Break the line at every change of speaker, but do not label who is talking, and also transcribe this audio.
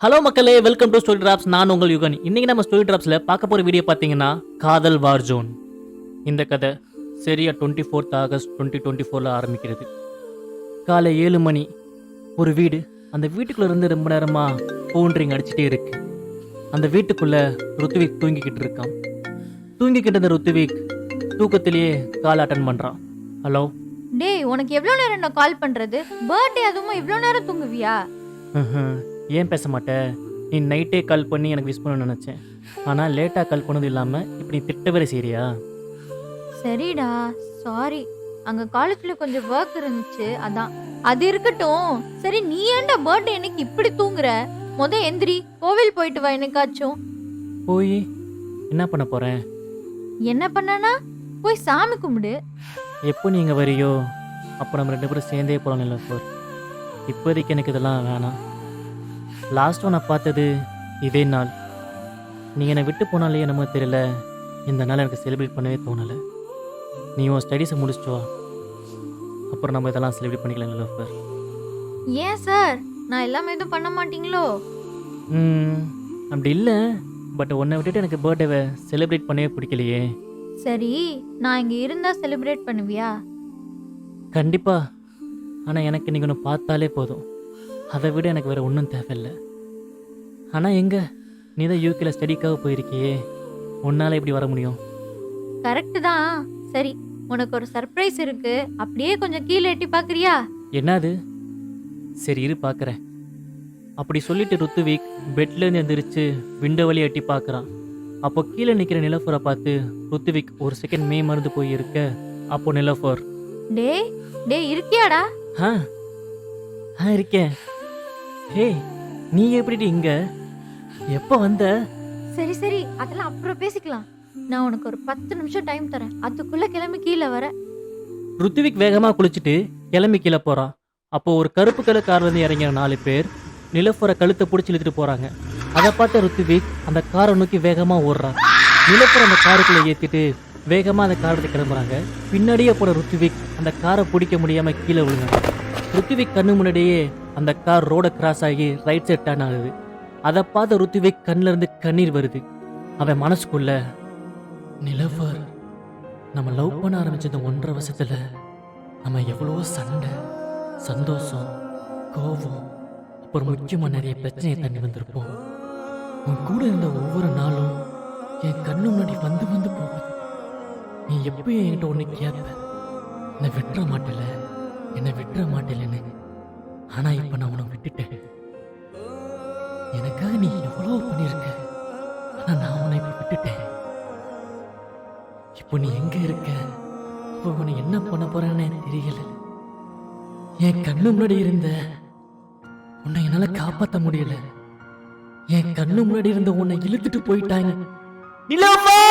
Hello மக்களே, welcome to story drops. நான் உங்கள் யுகன். இன்னைக்கு நம்ம ஸ்டோரி டிராப்ஸில் பார்க்க போகிற வீடியோ பார்த்தீங்கன்னா காதல் வார் ஜோன். இந்த கதை சரியா 24th ஆகஸ்ட் 2024 ஆரம்பிக்கிறது. காலை 7 மணி. ஒரு வீடு. அந்த வீட்டுக்குள்ள இருந்து ரொம்ப நேரமாக ஃபோன் ரிங் அடிச்சுட்டே இருக்கு. அந்த வீட்டுக்குள்ள ருத்துவிக் தூங்கிக்கிட்டு இருக்கான். தூங்கிக்கிட்டு இருந்த ருத்துவிக் தூக்கத்திலேயே கால் அட்டன் பண்ணுறான். ஹலோ.
டேய், உனக்கு எவ்வளோ நேரம் நான் கால் பண்றது? பர்த்டே அதுவும் இவ்வளோ நேரம் தூங்குவியா?
ஏன் பேச மாட்டேன்? நீ நைட்டே கால் பண்ணி எனக்கு விஷ் பண்ணணும்னு நினச்சேன். ஆனால் லேட்டாக கால் பண்ணது இல்லாமல் இப்படி திட்ட வேற சரியா?
சரிடா, சாரி. அங்க காலேஜ்ல கொஞ்சம் ஒர்க் இருந்துச்சு, அதான். அது இருக்கட்டும். சரி, நீ ஏன்டா பர்த்டே அன்னைக்கு இப்படி தூங்குற? எந்திரி, கோவில் போயிட்டு வா என்னைக்காச்சும்.
போய் என்ன பண்ண போகிறேன்?
என்ன பண்ணனா? போய் சாமி கும்பிடு.
எப்போ நீங்கள் வரியோ அப்போ நம்ம 2 பேரும் சேர்ந்தே போகலாம். இல்லை சார், இப்போதைக்கு எனக்கு இதெல்லாம் வேணாம். லாஸ்ட்டாக நான் பார்த்தது இதே நாள். நீங்கள் என்னை விட்டு போனாலே என்னமோ தெரியல, இந்த நாள் எனக்கு செலிப்ரேட் பண்ணவே தோணலை. நீ உன் ஸ்டடீஸை முடிச்சிட்டு வா, அப்புறம் நம்ம இதெல்லாம் செலிப்ரேட் பண்ணிக்கலாம். இல்லை சார்.
ஏன் சார், நான் எல்லாமே எதுவும் பண்ண மாட்டீங்களோ?
அப்படி இல்லை, பட் உன்னை விட்டுட்டு எனக்கு பர்த்டேவை செலிப்ரேட் பண்ணவே பிடிக்கலையே.
சரி, நான் இங்க இருந்தா செலிப்ரேட் பண்ணுவியா?
கண்டிப்பாக. ஆனால் எனக்கு இன்றைக்கி ஒன்று பார்த்தாலே போதும். அதை விட எனக்கு வேறு ஒன்றும் தேவையில்லை. ஆனால் எங்கே நீ தான் யூகேல ஸ்டடிக்காக போயிருக்கியே, உன்னால் எப்படி வர முடியும்?
கரெக்டு தான். சரி, உனக்கு ஒரு சர்ப்ரைஸ் இருக்கு. அப்படியே கொஞ்சம் கீழே எட்டி பார்க்கறியா?
என்னது? சரி இரு பார்க்குறேன். அப்படி சொல்லிட்டு ருத்துவிக் பெட்லேருந்து எந்திரிச்சு விண்டோ வழியை எட்டி பார்க்குறான். அப்போ கீழே நிற்கிற நிலஃபரை பார்த்து ருத்துவிக் ஒரு செகண்ட் மறந்து போய் இருக்க. அப்போ நிலஃபர்,
டேய் டேய், இருக்கியாடா?
இருக்கேன். ஹே, நீ எப்படி இங்க? எப்போ வந்த?
சரி சரி, அதெல்லாம் அப்புறம் பேசிக்கலாம். நான் உனக்கு ஒரு 10 நிமிஷம் டைம் தரேன், அதுக்குள்ள கிளம்பி கீழே வர.
ருத்துவிக் வேகமாக குளிச்சுட்டு கிளம்பி கீழே போகிறான். அப்போ ஒரு கருப்பு கலர் கார்லேருந்து இறங்கிற 4 பேர் நிலஃபரை கழுத்தை பிடிச்சி இழுத்துட்டு போகிறாங்க. அதை பார்த்த ருத்துவிக் அந்த காரை நோக்கி வேகமாக ஓடுறான். நிலஃபர் அந்த காருக்குள்ளே ஏற்றிட்டு வேகமாக அந்த காரை கிளம்புறாங்க. பின்னாடியே போன ருத்துவிக் அந்த காரை பிடிக்க முடியாமல் கீழே விழுந்தாங்க. ருத்துவிக் கண்ணு முன்னாடியே அந்த கார் ரோட கிராஸ் ஆகி ரைட் சைட் டர்ன் ஆகுது. அதை பார்த்த ருத்துவிக் கண்ணில் இருந்து கண்ணீர் வருது. அவன் மனசுக்குள்ள, நிலஃபர், நம்ம லவ் பண்ண ஆரம்பிச்சது 1.5 வருஷத்துல நம்ம எவ்வளவோ சண்டை, சந்தோஷம், கோபம், அப்புறம் முக்கியமாக நிறைய பிரச்சனையை தண்ணி வந்திருப்போம். உன் கூட இருந்த ஒவ்வொரு நாளும் என் கண்ணு முன்னாடி வந்து வந்து போகுது. நீ எப்பயும் என்கிட்ட ஒன்று கேட்ப, என்னை விட்டுற மாட்டேல, என்னை விட்டுற மாட்டேலன்னு. ஆனால் இப்போ நான் உன்னை விட்டுட்டேன். எனக்காக நீ எவ்வளோ பண்ணியிருக்க, ஆனால் நான் உன்னை இப்போ விட்டுட்டேன். இப்போ நீ எங்கே இருக்க? இப்போ உன்னை என்ன பண்ண போறேன்னு தெரியல. என் கண்ணு முன்னாடி இருந்த உன்னை என்னால் காப்பாற்ற முடியல. என் கண்ணு முன்னாடி இருந்த உன்னை இழுத்துட்டு போயிட்டாங்க. நிலஃபர்!